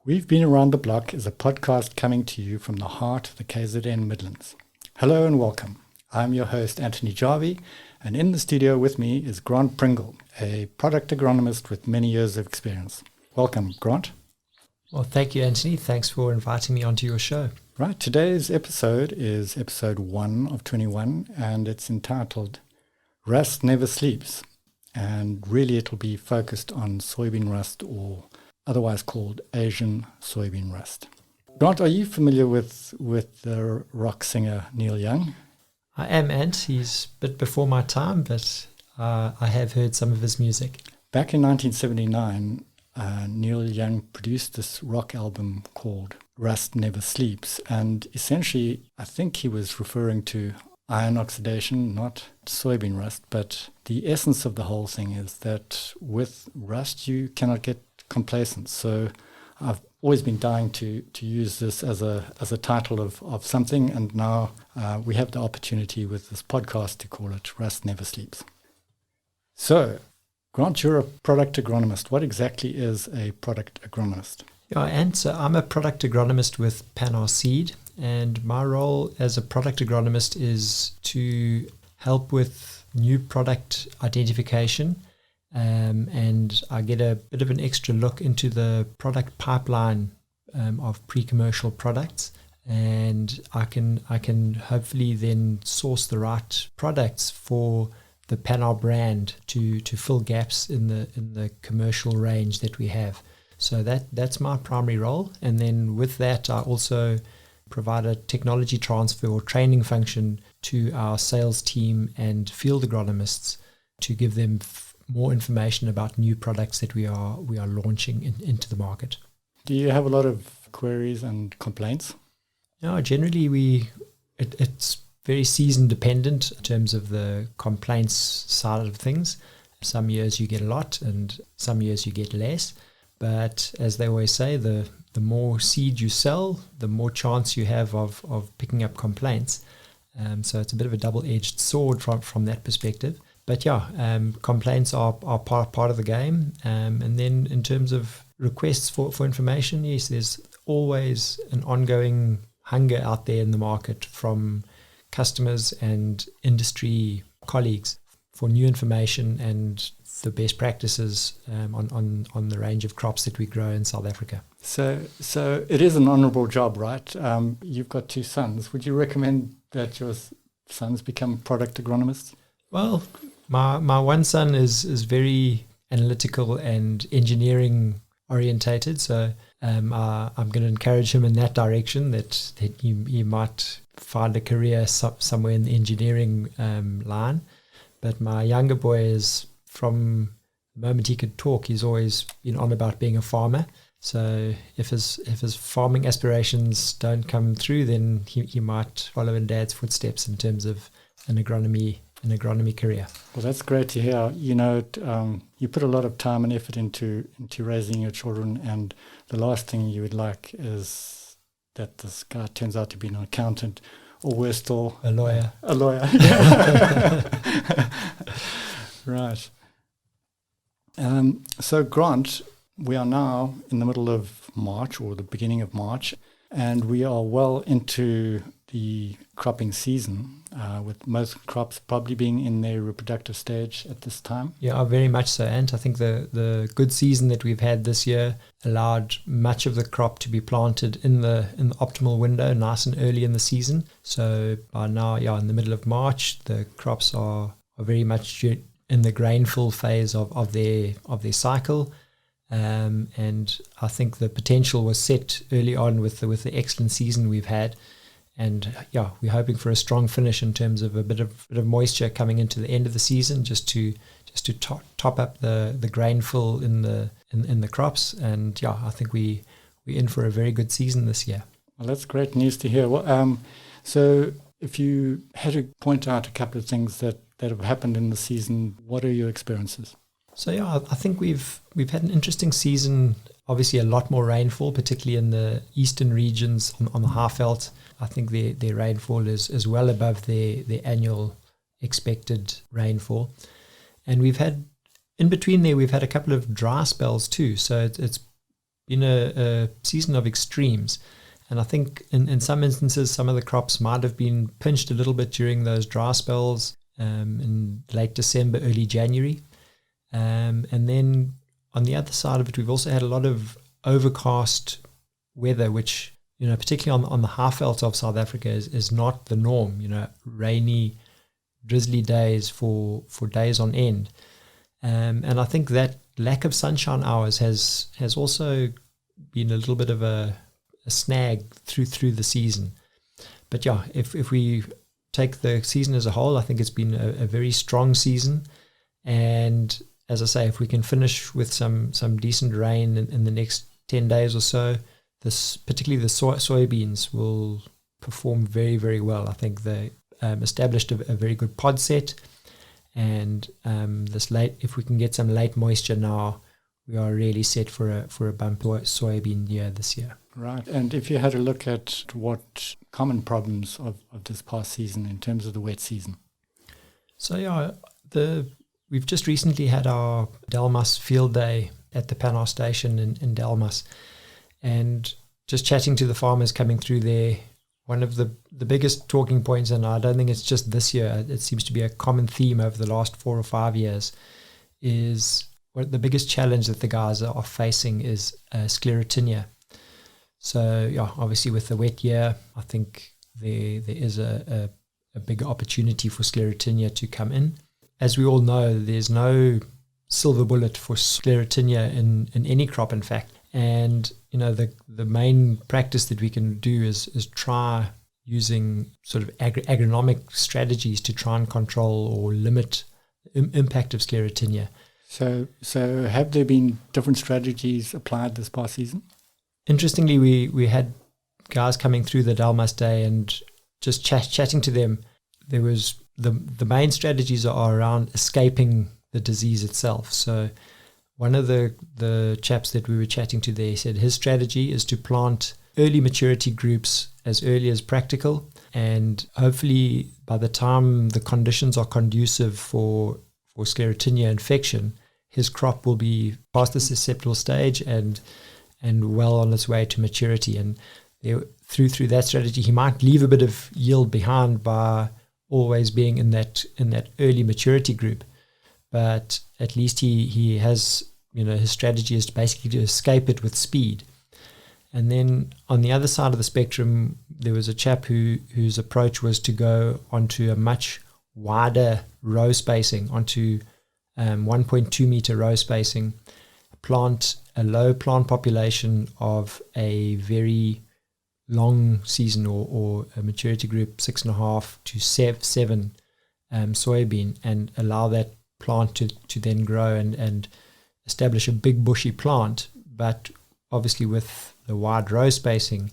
We've Been Around the Block is a podcast coming to you from the heart of the KZN Midlands. Hello and welcome. I'm your host, Antony Jarvie, and in the studio with me is Grant Pringle, a product agronomist with many years of experience. Welcome, Grant. Well, thank you, Anthony. Thanks for inviting me onto your show. Right, today's episode is episode 1 of 21, and it's entitled Rust Never Sleeps. And really it'll be focused on soybean rust, or otherwise called Asian soybean rust. Grant, are you familiar with the rock singer Neil Young? I am, Ant. He's a bit before my time, but I have heard some of his music. Back in 1979, Neil Young produced this rock album called Rust Never Sleeps, and essentially I think he was referring to iron oxidation, not soybean rust, but the essence of the whole thing is that with rust you cannot get complacent. So I've always been dying to use this as a title of something, and now we have the opportunity with this podcast to call it Rust Never Sleeps. So, Grant, you're a product agronomist. What exactly is a product agronomist? Yeah, and so I'm a product agronomist with Pannar seed, and my role as a product agronomist is to help with new product identification, and I get a bit of an extra look into the product pipeline of pre-commercial products, and I can hopefully then source the right products for the Pannar brand to fill gaps in the commercial range that we have. So that's my primary role, and then with that I also provide a technology transfer or training function to our sales team and field agronomists to give them more information about new products that we are launching into the market. Do you have a lot of queries and complaints? No, generally it's very season dependent in terms of the complaints side of things. Some years you get a lot and some years you get less. But as they always say, the more seed you sell, the more chance you have of picking up complaints. So it's a bit of a double-edged sword from that perspective. But yeah, complaints are part of the game. And then in terms of requests for information, yes, there's always an ongoing hunger out there in the market from customers and industry colleagues for new information and the best practices on the range of crops that we grow in South Africa. So it is an honourable job, right? You've got 2 sons. Would you recommend that your sons become product agronomists? Well, my one son is very analytical and engineering orientated, so I'm going to encourage him in that direction, that he might find a career somewhere in the engineering line. But my younger boy is, from the moment he could talk, he's always been on about being a farmer. So if his farming aspirations don't come through, then he might follow in Dad's footsteps in terms of an agronomy career. Well, that's great to hear. You know, you put a lot of time and effort into raising your children, and the last thing you would like is that this guy turns out to be an accountant, or worse still, A lawyer. A lawyer. Yeah. Right. So, Grant, we are now in the middle of March, or the beginning of March, and we are well into the cropping season, with most crops probably being in their reproductive stage at this time. Yeah, very much so. And I think the good season that we've had this year allowed much of the crop to be planted in the optimal window, nice and early in the season. So by now, in the middle of March, the crops are very much in the grainful phase of their cycle. And I think the potential was set early on with the excellent season we've had. And we're hoping for a strong finish in terms of a bit of moisture coming into the end of the season, just to top up the grainful in the crops. And I think we're in for a very good season this year. Well, that's great news to hear. Well, so if you had to point out a couple of things that have happened in the season, what are your experiences? So I think we've had an interesting season. Obviously, a lot more rainfall, particularly in the eastern regions on the Highveld. I think their rainfall is well above their annual expected rainfall. And we've had, in between there, we've had a couple of dry spells too. So it's been a season of extremes. And I think in some instances, some of the crops might have been pinched a little bit during those dry spells in late December, early January. And then on the other side of it, we've also had a lot of overcast weather, which, particularly on the high veld of South Africa is not the norm, rainy, drizzly days for days on end. And I think that lack of sunshine hours has also been a little bit of a snag through the season. But yeah, if we take the season as a whole, I think it's been a very strong season. And as I say, if we can finish with some decent rain in the next 10 days or so, particularly the soybeans will perform very, very well. I think they established a very good pod set. And if we can get some late moisture now, we are really set for a bumper soybean year this year. Right. And if you had a look at what common problems of this past season in terms of the wet season. So yeah, we've just recently had our Delmas field day at the Pannar station in Delmas, and just chatting to the farmers coming through there, one of the biggest talking points, and I don't think it's just this year, it seems to be a common theme over the last 4 or 5 years, is what the biggest challenge that the guys are facing is sclerotinia. So yeah, obviously with the wet year, I think there is a big opportunity for sclerotinia to come in. As we all know, there's no silver bullet for sclerotinia in any crop, in fact. And the main practice that we can do is try using sort of agronomic strategies to try and control or limit impact of sclerotinia. So have there been different strategies applied this past season? Interestingly, we had guys coming through the Delmas Day, and just chatting to them, there was the main strategies are around escaping the disease itself. So one of the chaps that we were chatting to there said his strategy is to plant early maturity groups as early as practical, and hopefully by the time the conditions are conducive for sclerotinia infection, his crop will be past the susceptible stage and well on its way to maturity. And through that strategy, he might leave a bit of yield behind by always being in that early maturity group, but at least he has, his strategy is basically to escape it with speed. And then on the other side of the spectrum, there was a chap whose approach was to go onto a much wider row spacing, onto 1.2 meter row spacing, plant a low plant population of a very long season or a maturity group 6.5 to 7 soybean, and allow that plant to then grow and establish a big bushy plant. But obviously with the wide row spacing,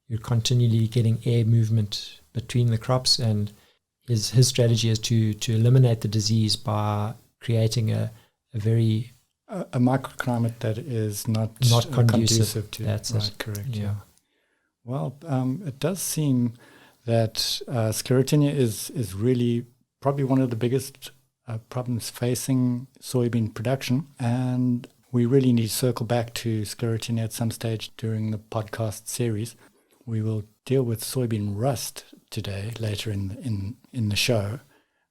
you're continually getting air movement between the crops, and his strategy is to eliminate the disease by creating a very a microclimate that is not conducive to that's right, it. Correct. Yeah. Well, it does seem that sclerotinia is really probably one of the biggest problems facing soybean production, and we really need to circle back to sclerotinia at some stage during the podcast series. We will deal with soybean rust today, later in the show,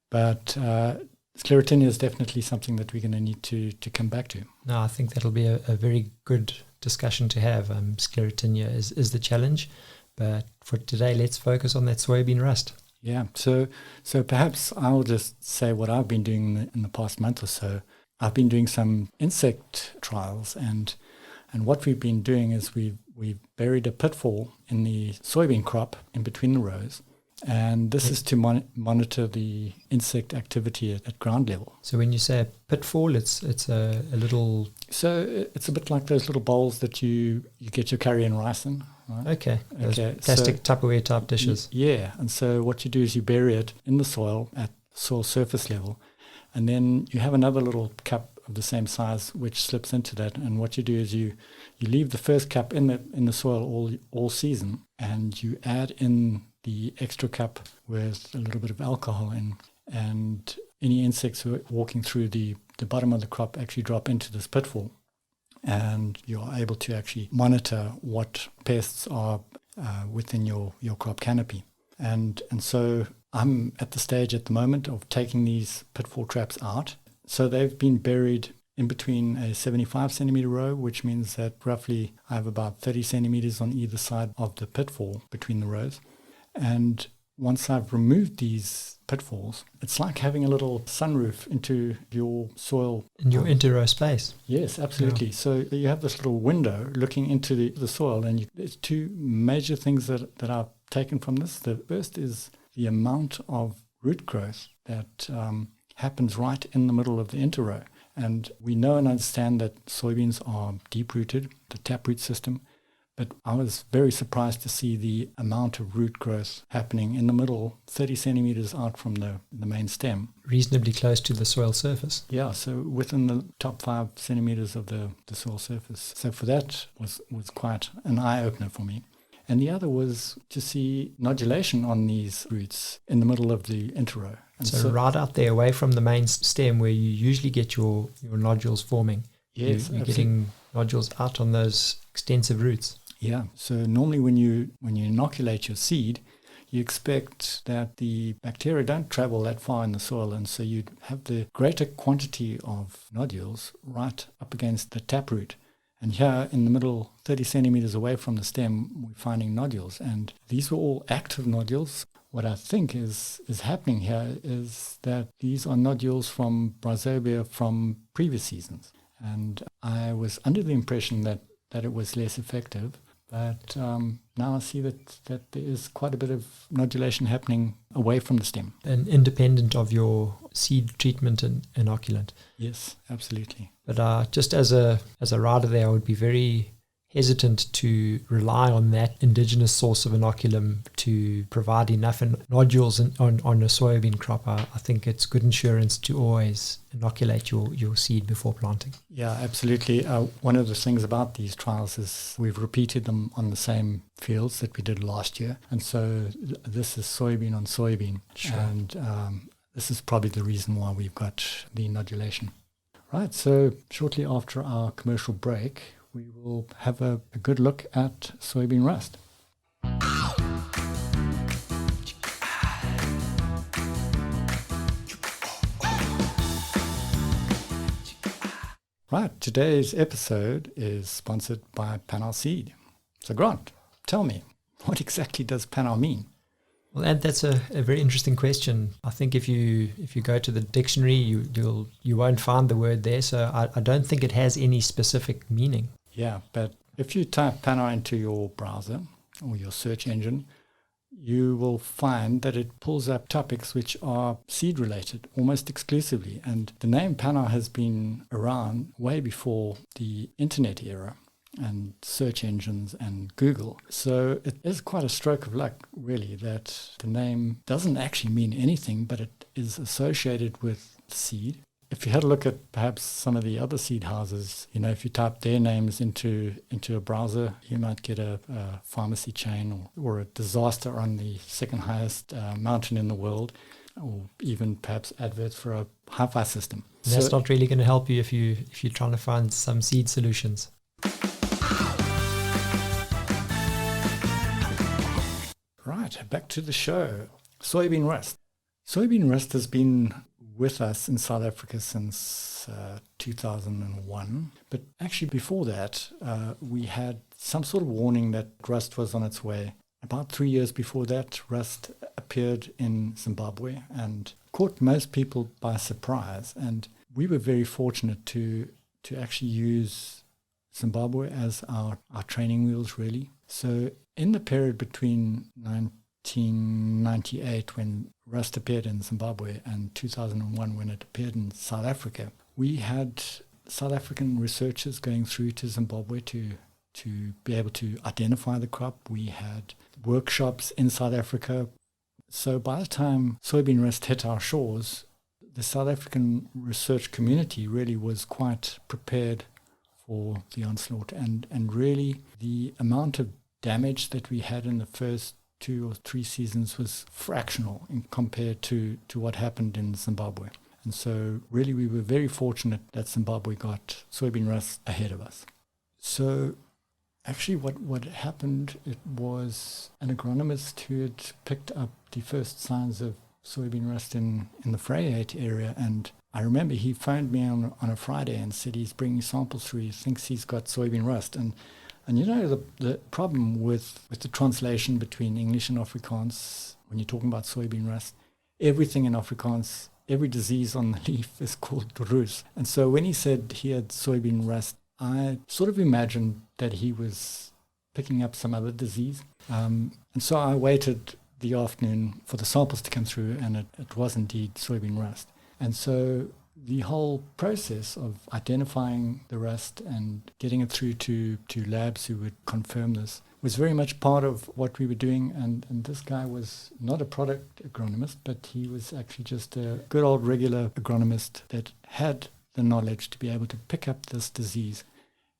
but sclerotinia is definitely something that we're going to need to come back to. No, I think that'll be a very good discussion to have. Sclerotinia is the challenge, but for today, let's focus on that soybean rust. Yeah, so perhaps I'll just say what I've been doing in the past month or so. I've been doing some insect trials, and what we've been doing is we've buried a pitfall in the soybean crop in between the rows, and this is to monitor the insect activity at ground level. So when you say a pitfall, it's a little... So it's a bit like those little bowls that you get your curry and rice in. Right? Okay, plastic Tupperware type dishes. Yeah, and so what you do is you bury it in the soil at soil surface level, and then you have another little cup of the same size which slips into that, and what you do is you leave the first cup in the soil all season, and you add in the extra cup with a little bit of alcohol in, and any insects who are walking through the bottom of the crop actually drop into this pitfall. and you're able to actually monitor what pests are within your crop canopy. And so I'm at the stage at the moment of taking these pitfall traps out. So they've been buried in between a 75 centimeter row, which means that roughly I have about 30 centimeters on either side of the pitfall between the rows. And once I've removed these pitfalls, it's like having a little sunroof into your soil. In your inter-row space. Yes, absolutely. Yeah. So you have this little window looking into the soil, and there's two major things that I've taken from this. The first is the amount of root growth that happens right in the middle of the inter-row. And we know and understand that soybeans are deep-rooted, the taproot system, but I was very surprised to see the amount of root growth happening in the middle, 30 centimeters out from the main stem. Reasonably close to the soil surface. Yeah, so within the top 5 centimeters of the soil surface. So for that was quite an eye-opener for me. And the other was to see nodulation on these roots in the middle of the interrow. So right out there, away from the main stem where you usually get your nodules forming. Yes, you're getting nodules out on those extensive roots. Yeah, so normally when you inoculate your seed, you expect that the bacteria don't travel that far in the soil, and so you'd have the greater quantity of nodules right up against the taproot. And here in the middle, 30 centimeters away from the stem, we're finding nodules. And these were all active nodules. What I think is happening here is that these are nodules from Rhizobia from previous seasons. And I was under the impression that it was less effective. But now I see that there is quite a bit of nodulation happening away from the stem. And independent of your seed treatment and inoculant. Yes, absolutely. But just as a rider there, I would be very hesitant to rely on that indigenous source of inoculum to provide enough nodules on a soybean crop. I think it's good insurance to always inoculate your seed before planting. Yeah, absolutely. One of the things about these trials is we've repeated them on the same fields that we did last year. And so this is soybean on soybean. Sure. And this is probably the reason why we've got the nodulation. Right, so shortly after our commercial break, we will have a good look at soybean rust. Right, today's episode is sponsored by Pannar seed. So Grant, tell me, what exactly does Pannar mean? Well, Ed, that's a very interesting question. I think if you go to the dictionary, you won't find the word there. So I don't think it has any specific meaning. Yeah, but if you type Pannar into your browser or your search engine, you will find that it pulls up topics which are seed related almost exclusively. And the name Pannar has been around way before the internet era and search engines and Google. So it is quite a stroke of luck, really, that the name doesn't actually mean anything, but it is associated with seed. If you had a look at perhaps some of the other seed houses, if you type their names into a browser, you might get a pharmacy chain or a disaster on the second highest mountain in the world, or even perhaps adverts for a hi-fi system. And that's not really going to help you if you're trying to find some seed solutions. Right, back to the show. Soybean rust. Soybean rust has been with us in South Africa since 2001. But actually before that, we had some sort of warning that rust was on its way. About 3 years before that, rust appeared in Zimbabwe and caught most people by surprise. And we were very fortunate to actually use Zimbabwe as our training wheels, really. So in the period between 1998, when rust appeared in Zimbabwe, and 2001, when it appeared in South Africa, we had South African researchers going through to Zimbabwe to be able to identify the crop. We had workshops in South Africa. So by the time soybean rust hit our shores, the South African research community really was quite prepared for the onslaught. And really the amount of damage that we had in the first 2 or 3 seasons was fractional compared to what happened in Zimbabwe. And so really we were very fortunate that Zimbabwe got soybean rust ahead of us. So actually what happened, it was an agronomist who had picked up the first signs of soybean rust in the Vryheid area, and I remember he phoned me on a Friday and said he's bringing samples through, he thinks he's got soybean rust. And you know, the problem with the translation between English and Afrikaans, when you're talking about soybean rust, everything in Afrikaans, every disease on the leaf is called roes. And so when he said he had soybean rust, I sort of imagined that he was picking up some other disease. And so I waited the afternoon for the samples to come through, and it was indeed soybean rust. And so the whole process of identifying the rust and getting it through to labs who would confirm this was very much part of what we were doing. And this guy was not a product agronomist, but he was actually just a good old regular agronomist that had the knowledge to be able to pick up this disease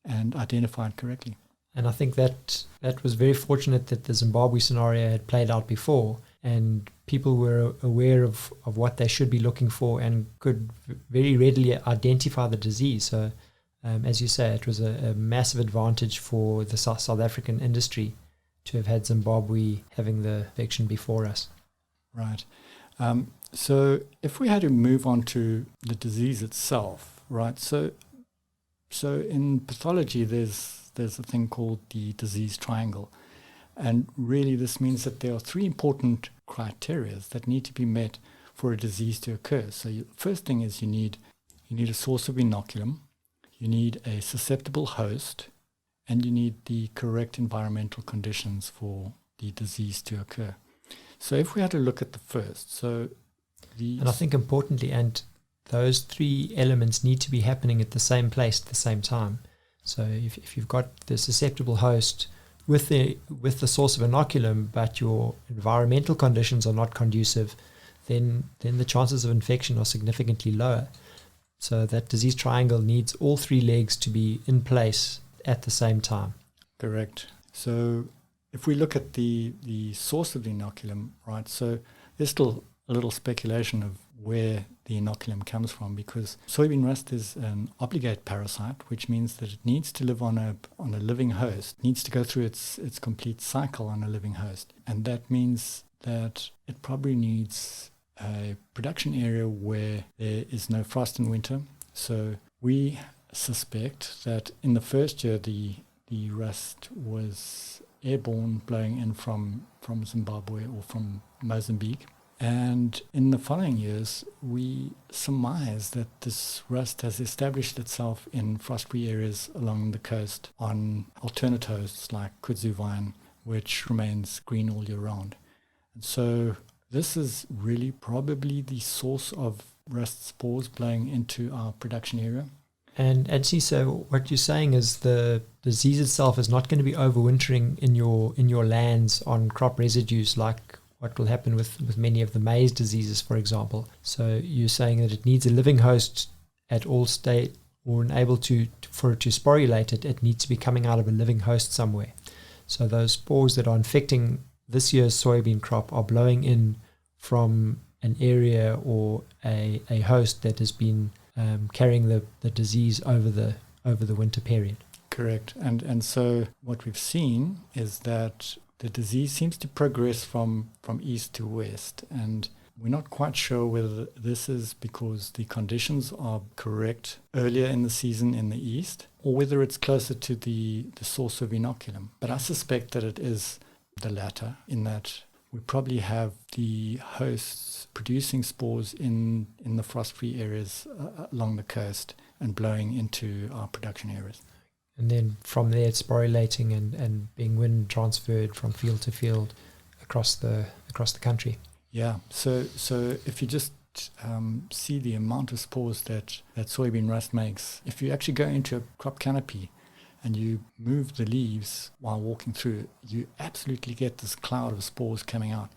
and identify it correctly. And I think that was very fortunate that the Zimbabwe scenario had played out before, and people were aware of what they should be looking for and could very readily identify the disease. So, as you say, it was a massive advantage for the South African industry to have had Zimbabwe having the infection before us. Right. So if we had to move on to the disease itself, right? So in pathology, there's a thing called the disease triangle. And really this means that there are three important criteria that need to be met for a disease to occur. So first thing is you need a source of inoculum, you need a susceptible host, and you need the correct environmental conditions for the disease to occur. So if we had to look at the first, and I think importantly, and those three elements need to be happening at the same place at the same time. So if you've got the susceptible host with the source of inoculum, but your environmental conditions are not conducive, then the chances of infection are significantly lower. So that disease triangle needs all three legs to be in place at the same time. Correct. So if we look at the source of the inoculum, right, so there's still a little speculation of where the inoculum comes from, because soybean rust is an obligate parasite, which means that it needs to live on a living host, needs to go through its complete cycle on a living host. And that means that it probably needs a production area where there is no frost in winter. So we suspect that in the first year the rust was airborne, blowing in from Zimbabwe or from Mozambique. And in the following years, we surmise that this rust has established itself in frost-free areas along the coast on alternate hosts like kudzu vine, which remains green all year round. And so this is really probably the source of rust spores blowing into our production area. And Antony, so what you're saying is the disease itself is not going to be overwintering in your lands on crop residues like what will happen with many of the maize diseases, for example. So you're saying that it needs a living host at all state, or able for it to sporulate it needs to be coming out of a living host somewhere. So those spores that are infecting this year's soybean crop are blowing in from an area or a host that has been carrying the disease over the winter period. Correct. And so what we've seen is that the disease seems to progress from east to west, and we're not quite sure whether this is because the conditions are correct earlier in the season in the east, or whether it's closer to the source of inoculum. But I suspect that it is the latter, in that we probably have the hosts producing spores in the frost-free areas along the coast and blowing into our production areas. And then from there it's sporulating and being wind transferred from field to field across the country. Yeah. So if you just see the amount of spores that soybean rust makes, if you actually go into a crop canopy and you move the leaves while walking through, you absolutely get this cloud of spores coming out.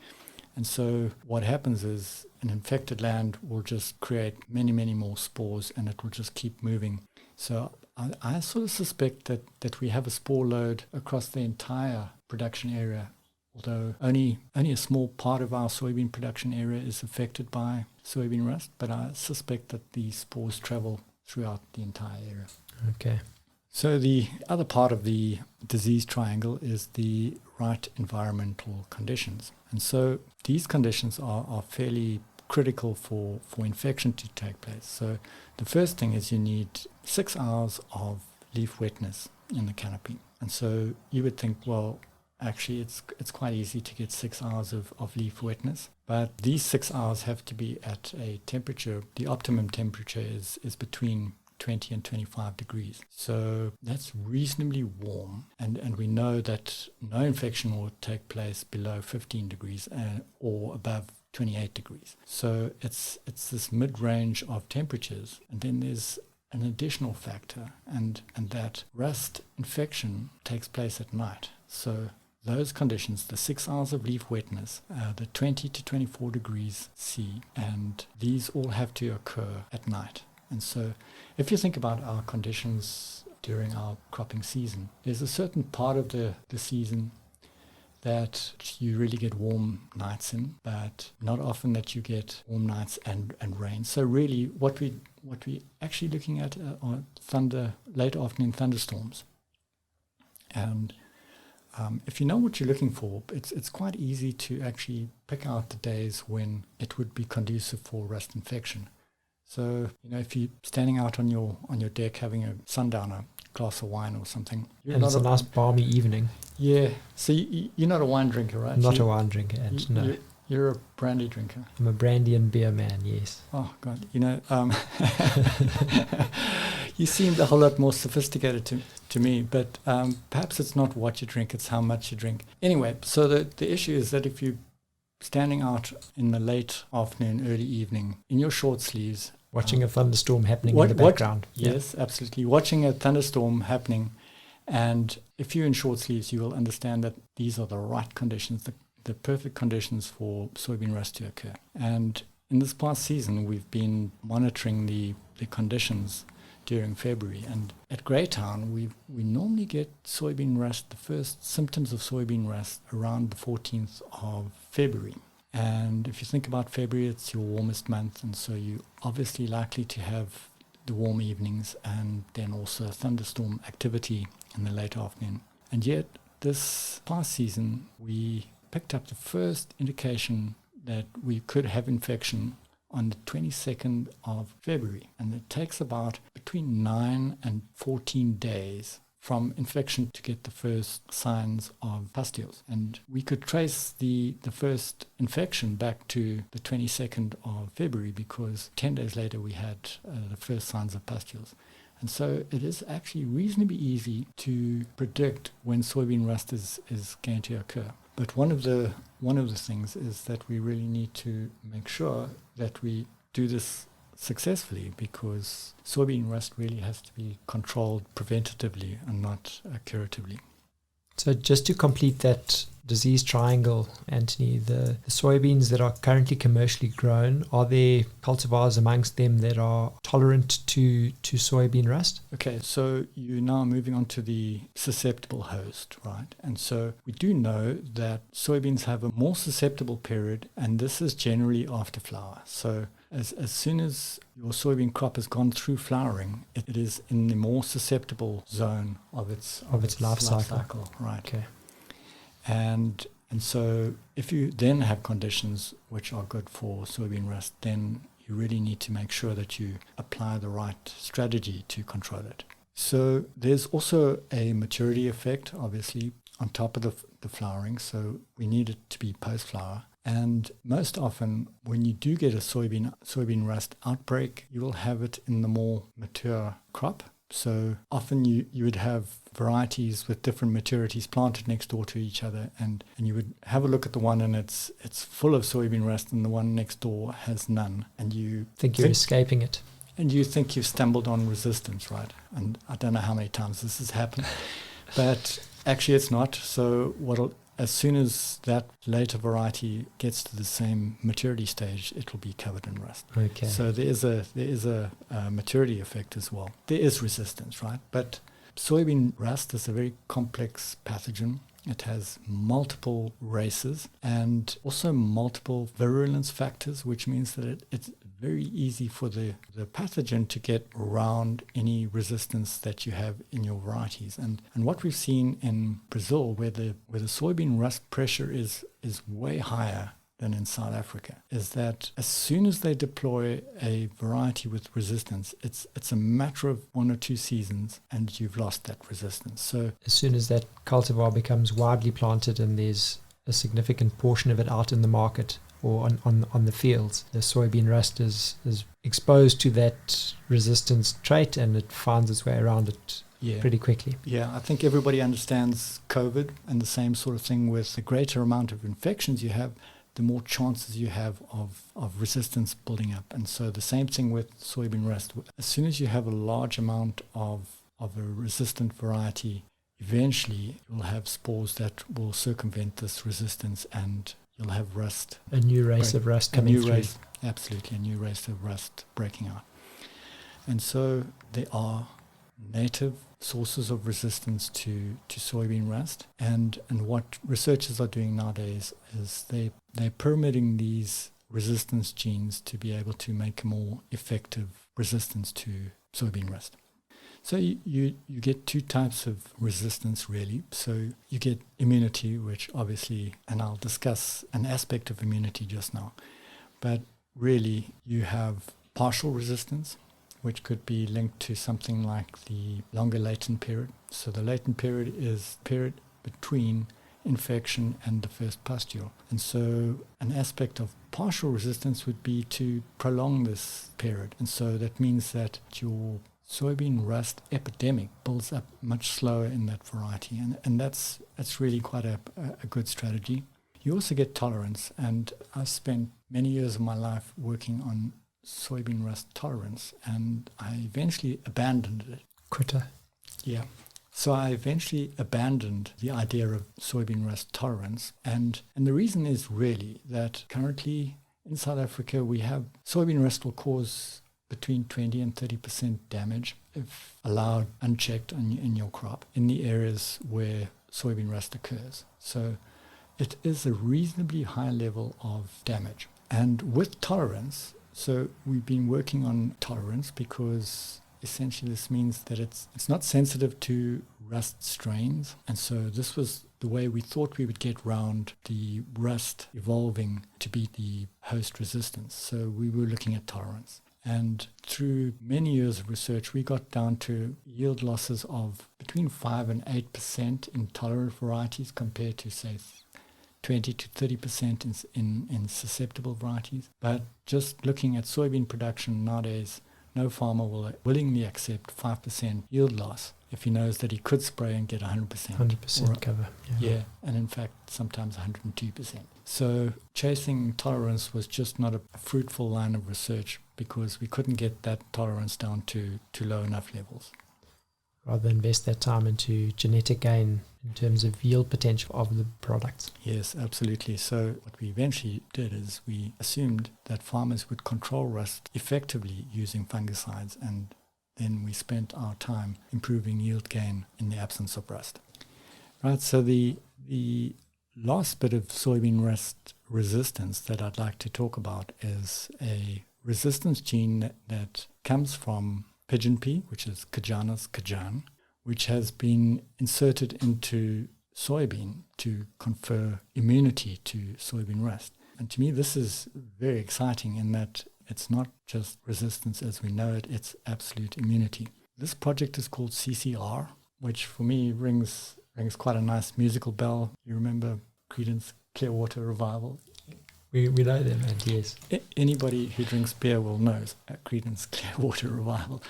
And so what happens is an infected land will just create many, many more spores, and it will just keep moving. So I sort of suspect that we have a spore load across the entire production area, although only a small part of our soybean production area is affected by soybean rust, but I suspect that the spores travel throughout the entire area. Okay. So the other part of the disease triangle is the right environmental conditions. And so these conditions are fairly critical for infection to take place. So the first thing is you need 6 hours of leaf wetness in the canopy. And so you would think, well, actually it's quite easy to get 6 hours of leaf wetness. But these 6 hours have to be at a temperature, the optimum temperature is between 20 and 25 degrees. So that's reasonably warm. And we know that no infection will take place below 15 degrees or above 28 degrees. So it's this mid-range of temperatures. And then there's an additional factor, and that rust infection takes place at night. So those conditions, the 6 hours of leaf wetness, the 20 to 24 degrees C, and these all have to occur at night. And so if you think about our conditions during our cropping season, there's a certain part of the season that you really get warm nights in, but not often that you get warm nights and rain. So really what we actually looking at are late afternoon thunderstorms. And if you know what you're looking for, it's quite easy to actually pick out the days when it would be conducive for rust infection. So, if you're standing out on your deck having a sundowner, glass of wine or something. And it's a nice balmy evening. Yeah. So you're not a wine drinker, right? Not a wine drinker, and no. You're a brandy drinker. I'm a brandy and beer man, yes. Oh, God. You seemed a whole lot more sophisticated to me, but perhaps it's not what you drink, it's how much you drink. Anyway, so the issue is that if you're standing out in the late afternoon, early evening, in your short sleeves, watching a thunderstorm happening in the background. Yes, absolutely. Watching a thunderstorm happening. And if you're in short sleeves, you will understand that these are the right conditions, the perfect conditions for soybean rust to occur. And in this past season, we've been monitoring the conditions during February. And at Greytown, we normally get soybean rust, the first symptoms of soybean rust, around the 14th of February. And if you think about February, it's your warmest month, and so you're obviously likely to have the warm evenings and then also thunderstorm activity in the late afternoon. And yet, this past season, we picked up the first indication that we could have infection on the 22nd of February. And it takes about between 9 and 14 days from infection to get the first signs of pustules. And we could trace the first infection back to the 22nd of February because 10 days later we had the first signs of pustules. And so it is actually reasonably easy to predict when soybean rust is going to occur. But one of the things is that we really need to make sure that we do this successfully, because soybean rust really has to be controlled preventatively and not curatively. So just to complete that disease triangle, Antony, the soybeans that are currently commercially grown, are there cultivars amongst them that are tolerant to soybean rust? Okay, so you're now moving on to the susceptible host, right? And so we do know that soybeans have a more susceptible period, and this is generally after flower. So as soon as your soybean crop has gone through flowering, it is in the more susceptible zone of its life cycle. Right. Okay. And so if you then have conditions which are good for soybean rust, then you really need to make sure that you apply the right strategy to control it. So there's also a maturity effect, obviously, on top of the flowering. So we need it to be post-flower. And most often, when you do get a soybean rust outbreak, you will have it in the more mature crop. So often you would have varieties with different maturities planted next door to each other, and you would have a look at the one and it's full of soybean rust, and the one next door has none. And you think you're escaping it. And you think you've stumbled on resistance, right? And I don't know how many times this has happened, but actually it's not. So as soon as that later variety gets to the same maturity stage, it will be covered in rust. Okay. So there is a maturity effect as well. There is resistance, right? But soybean rust is a very complex pathogen, It has multiple races and also multiple virulence factors, which means that it's very easy for the pathogen to get around any resistance that you have in your varieties. And what we've seen in Brazil, where the soybean rust pressure is way higher than in South Africa, is that as soon as they deploy a variety with resistance, it's a matter of 1 or 2 seasons and you've lost that resistance. So as soon as that cultivar becomes widely planted and there's a significant portion of it out in the market or on the fields, the soybean rust is exposed to that resistance trait and it finds its way around it pretty quickly. Yeah, I think everybody understands COVID, and the same sort of thing with the greater amount of infections you have, the more chances you have of resistance building up. And so the same thing with soybean rust. As soon as you have a large amount of a resistant variety, eventually you'll have spores that will circumvent this resistance and you'll have rust. A new race of rust coming through. Absolutely, a new race of rust breaking out. And so there are native sources of resistance to soybean rust, and what researchers are doing nowadays is they're permitting these resistance genes to be able to make a more effective resistance to soybean rust. So you get 2 types of resistance really. So you get immunity, which obviously, and I'll discuss an aspect of immunity just now, but really you have partial resistance, which could be linked to something like the longer latent period. So the latent period is the period between infection and the first pustule. And so an aspect of partial resistance would be to prolong this period. And so that means that your soybean rust epidemic builds up much slower in that variety. And that's really quite a good strategy. You also get tolerance. And I've spent many years of my life working on soybean rust tolerance, and I eventually abandoned it. Quitter. Yeah. So I eventually abandoned the idea of soybean rust tolerance, and the reason is really that currently in South Africa we have soybean rust will cause between 20 and 30% damage if allowed unchecked in your crop in the areas where soybean rust occurs. So it is a reasonably high level of damage. And with tolerance, so we've been working on tolerance because essentially this means that it's not sensitive to rust strains. And so this was the way we thought we would get round the rust evolving to be the host resistance. So we were looking at tolerance. And through many years of research, we got down to yield losses of between 5 and 8% in tolerant varieties compared to, say, 20 to 30% in susceptible varieties. But just looking at soybean production nowadays, no farmer will willingly accept 5% yield loss if he knows that he could spray and get 100%. 100% cover. Yeah, and in fact, sometimes 102%. So chasing tolerance was just not a fruitful line of research because we couldn't get that tolerance down to low enough levels. Rather invest that time into genetic gain in terms of yield potential of the products. Yes, absolutely. So what we eventually did is we assumed that farmers would control rust effectively using fungicides, and then we spent our time improving yield gain in the absence of rust. Right, so the last bit of soybean rust resistance that I'd like to talk about is a resistance gene that comes from pigeon pea, which is Kajana's Kajan, which has been inserted into soybean to confer immunity to soybean rust. And to me, this is very exciting in that it's not just resistance as we know it, it's absolute immunity. This project is called CCR, which for me rings quite a nice musical bell. You remember Creedence Clearwater Revival? We know them, and yes. Anybody who drinks beer will know Creedence Clearwater Revival.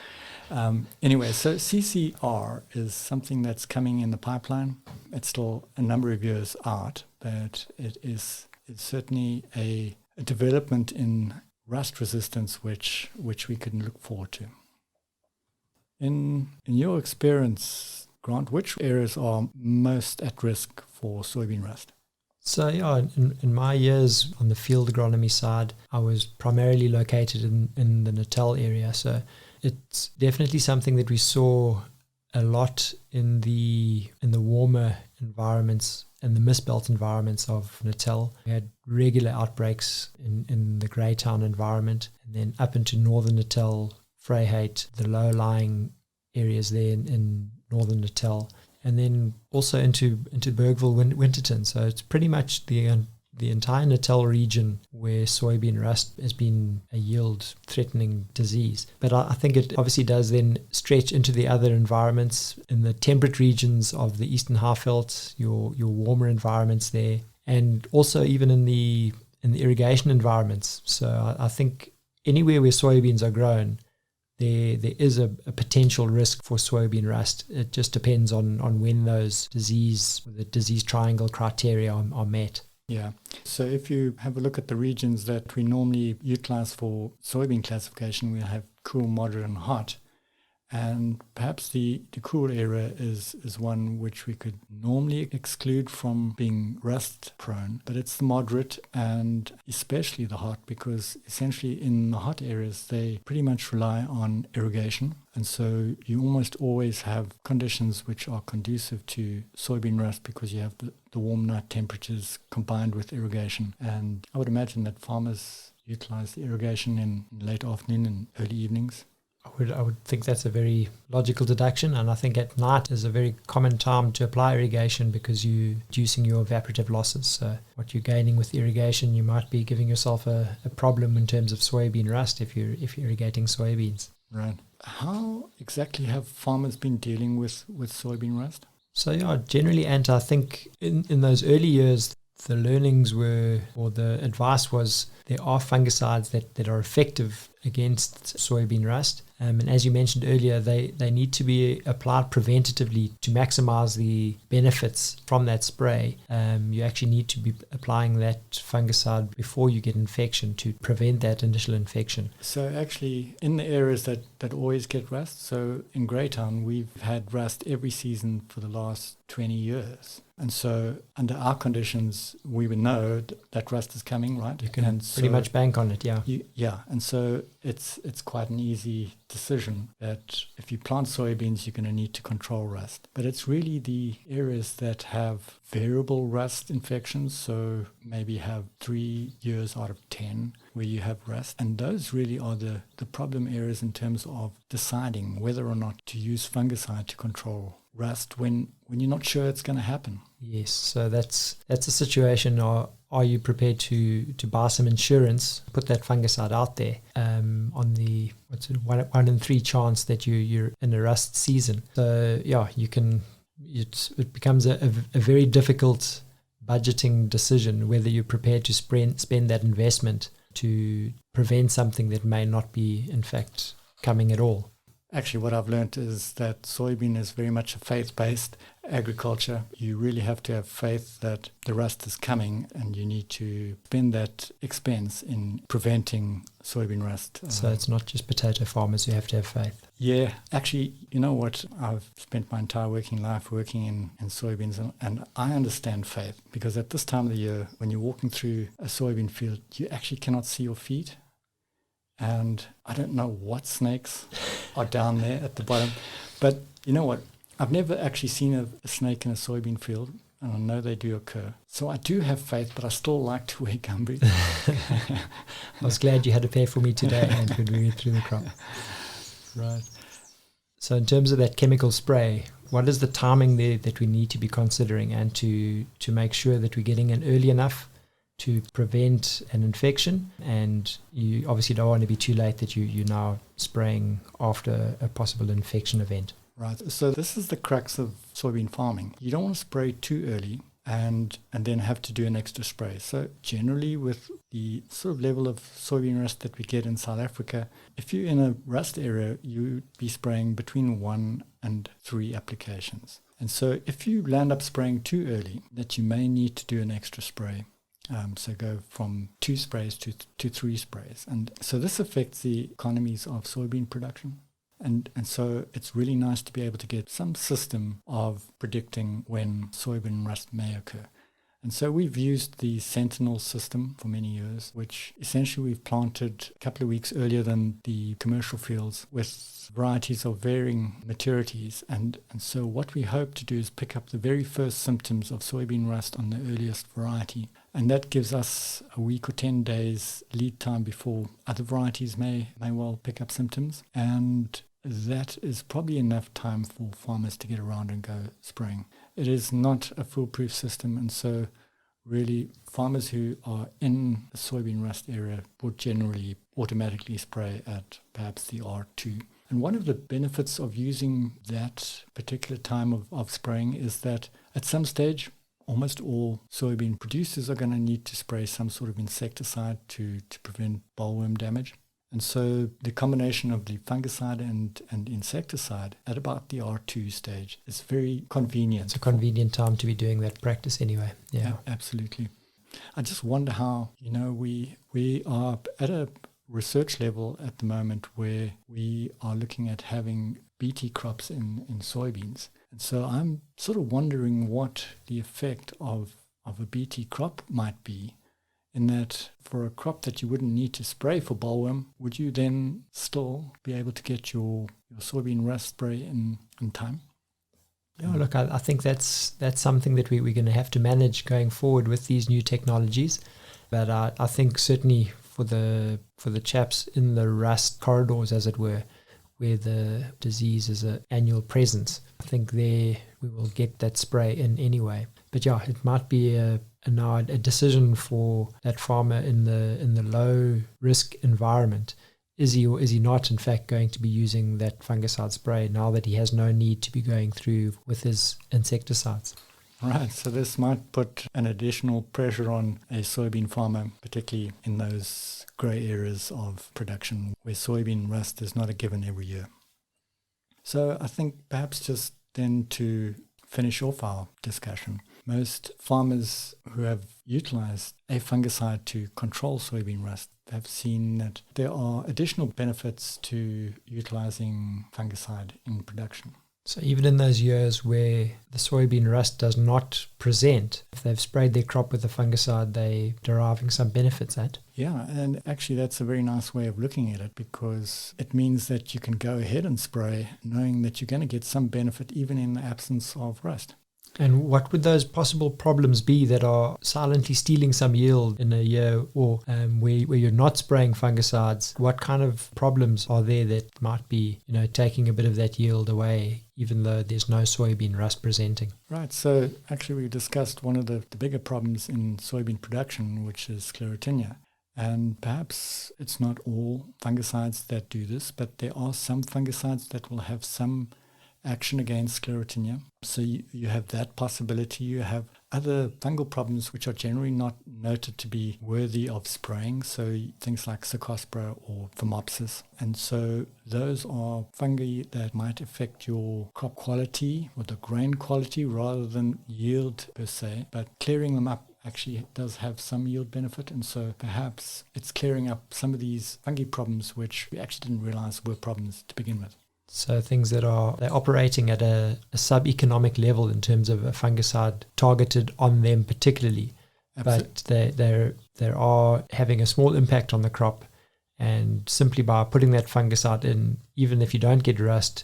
Anyway, so CCR is something that's coming in the pipeline. It's still a number of years out, but it's certainly a development in rust resistance which we can look forward to. In your experience, Grant, which areas are most at risk for soybean rust? So yeah, in my years on the field agronomy side, I was primarily located in the Natal area. So it's definitely something that we saw a lot in the warmer environments and the mist belt environments of Natal. We had regular outbreaks in the Greytown environment, and then up into northern Natal, Vryheid, the low-lying areas there in northern Natal, and then also into Bergville, Winterton. So it's pretty much the entire Natal region where soybean rust has been a yield-threatening disease. But I think it obviously does then stretch into the other environments in the temperate regions of the Eastern Highveld, your warmer environments there, and also even in the irrigation environments. So I think anywhere where soybeans are grown, there is a potential risk for soybean rust. It just depends on when the disease triangle criteria are met. Yeah. So if you have a look at the regions that we normally utilize for soybean classification, we have cool, moderate, and hot. And perhaps the cool area is one which we could normally exclude from being rust prone, but it's the moderate and especially the hot, because essentially in the hot areas they pretty much rely on irrigation, and so you almost always have conditions which are conducive to soybean rust because you have the warm night temperatures combined with irrigation. And I would imagine that farmers utilize the irrigation in late afternoon and early evenings. I would think that's a very logical deduction, and I think at night is a very common time to apply irrigation because you're reducing your evaporative losses. So what you're gaining with irrigation, you might be giving yourself a problem in terms of soybean rust if you're irrigating soybeans. Right. How exactly have farmers been dealing with soybean rust? So yeah, generally, and I think in those early years, the learnings were, or the advice was, there are fungicides that are effective against soybean rust. And as you mentioned earlier, they need to be applied preventatively to maximize the benefits from that spray. You actually need to be applying that fungicide before you get infection to prevent that initial infection. So actually, in the areas that always get rust, so in Greytown, we've had rust every season for the last 20 years. And so under our conditions, we would know that rust is coming, right? You can pretty much bank on it, yeah. Yeah, and so it's quite an easy decision that if you plant soybeans, you're going to need to control rust. But it's really the areas that have variable rust infections, so maybe have 3 years out of 10 where you have rust. And those really are the problem areas in terms of deciding whether or not to use fungicide to control rust when you're not sure it's going to happen. Yes, so that's a situation. Are you prepared to buy some insurance, put that fungicide out there on the 1 in 3 chance that you're in a rust season? So yeah, you can. It becomes a very difficult budgeting decision whether you're prepared to spend that investment to prevent something that may not be in fact coming at all. Actually, what I've learned is that soybean is very much a faith-based agriculture. You really have to have faith that the rust is coming, and you need to spend that expense in preventing soybean rust. So it's not just potato farmers who have to have faith. Yeah, actually, you know what? I've spent my entire working life working in soybeans, and I understand faith, because at this time of the year, when you're walking through a soybean field, you actually cannot see your feet. And I don't know what snakes are down there at the bottom. But you know what? I've never actually seen a snake in a soybean field, and I know they do occur. So I do have faith, but I still like to wear gumboot. I was glad you had a pair for me today and could wear it through the crop. Right. So in terms of that chemical spray, what is the timing there that we need to be considering, and to make sure that we're getting in early enough to prevent an infection, and you obviously don't want to be too late that you're now spraying after a possible infection event. Right. So this is the crux of soybean farming. You don't want to spray too early and then have to do an extra spray. So generally with the sort of level of soybean rust that we get in South Africa, if you're in a rust area, you'd be spraying between 1 and 3 applications. And so if you land up spraying too early, that you may need to do an extra spray. So go from 2 sprays to 3 sprays. And so this affects the economies of soybean production. And so it's really nice to be able to get some system of predicting when soybean rust may occur. And so we've used the Sentinel System for many years, which essentially we've planted a couple of weeks earlier than the commercial fields with varieties of varying maturities. And so what we hope to do is pick up the very first symptoms of soybean rust on the earliest variety. And that gives us a week or 10 days lead time before other varieties may well pick up symptoms. And that is probably enough time for farmers to get around and go spraying. It is not a foolproof system, and so really farmers who are in the soybean rust area would generally automatically spray at perhaps the R2. And one of the benefits of using that particular time of spraying is that at some stage, almost all soybean producers are going to need to spray some sort of insecticide to prevent bollworm damage. And so the combination of the fungicide and insecticide at about the R2 stage is very convenient. It's a convenient time to be doing that practice anyway. Yeah, absolutely. I just wonder how, we are at a research level at the moment where we are looking at having BT crops in soybeans. And so I'm sort of wondering what the effect of a BT crop might be, in that for a crop that you wouldn't need to spray for bollworm, would you then still be able to get your soybean rust spray in time? Yeah, look, I think that's something that we're going to have to manage going forward with these new technologies. But I think certainly for the chaps in the rust corridors, as it were, where the disease is an annual presence, I think there we will get that spray in anyway. But yeah, it might be a decision for that farmer in the low risk environment. Is he or is he not in fact going to be using that fungicide spray now that he has no need to be going through with his insecticides? Right, so this might put an additional pressure on a soybean farmer, particularly in those grey areas of production where soybean rust is not a given every year. So I think perhaps just then to finish off our discussion, most farmers who have utilized a fungicide to control soybean rust have seen that there are additional benefits to utilizing fungicide in production. So even in those years where the soybean rust does not present, if they've sprayed their crop with a fungicide, they're deriving some benefits at. Yeah, and actually that's a very nice way of looking at it, because it means that you can go ahead and spray knowing that you're going to get some benefit even in the absence of rust. And what would those possible problems be that are silently stealing some yield in a year, or where you're not spraying fungicides? What kind of problems are there that might be, taking a bit of that yield away, even though there's no soybean rust presenting? Right. So actually we discussed one of the bigger problems in soybean production, which is sclerotinia. And perhaps it's not all fungicides that do this, but there are some fungicides that will have some action against sclerotinia. So you have that possibility. You have other fungal problems which are generally not noted to be worthy of spraying, so things like Cercospora or Phomopsis. And so those are fungi that might affect your crop quality or the grain quality rather than yield per se, but clearing them up actually does have some yield benefit, and so perhaps it's clearing up some of these fungi problems which we actually didn't realize were problems to begin with. So things that they're operating at a sub-economic level in terms of a fungicide targeted on them particularly. Absolutely. But they are having a small impact on the crop, and simply by putting that fungicide in, even if you don't get rust,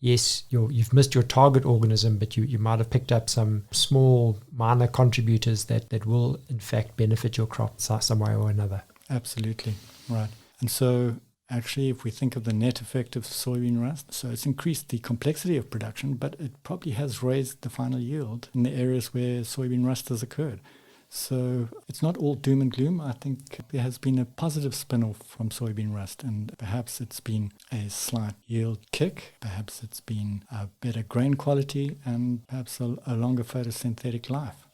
yes, you've missed your target organism, but you might have picked up some small minor contributors that will in fact benefit your crop some way or another. Absolutely, right. And so actually, if we think of the net effect of soybean rust, so it's increased the complexity of production, but it probably has raised the final yield in the areas where soybean rust has occurred. So it's not all doom and gloom. I think there has been a positive spin-off from soybean rust, and perhaps it's been a slight yield kick, perhaps it's been a better grain quality, and perhaps a longer photosynthetic life.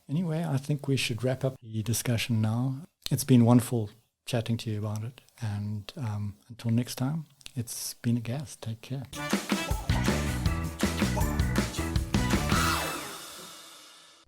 Anyway, I think we should wrap up the discussion now. It's been wonderful chatting to you about it. And until next time, it's been a gas. Take care.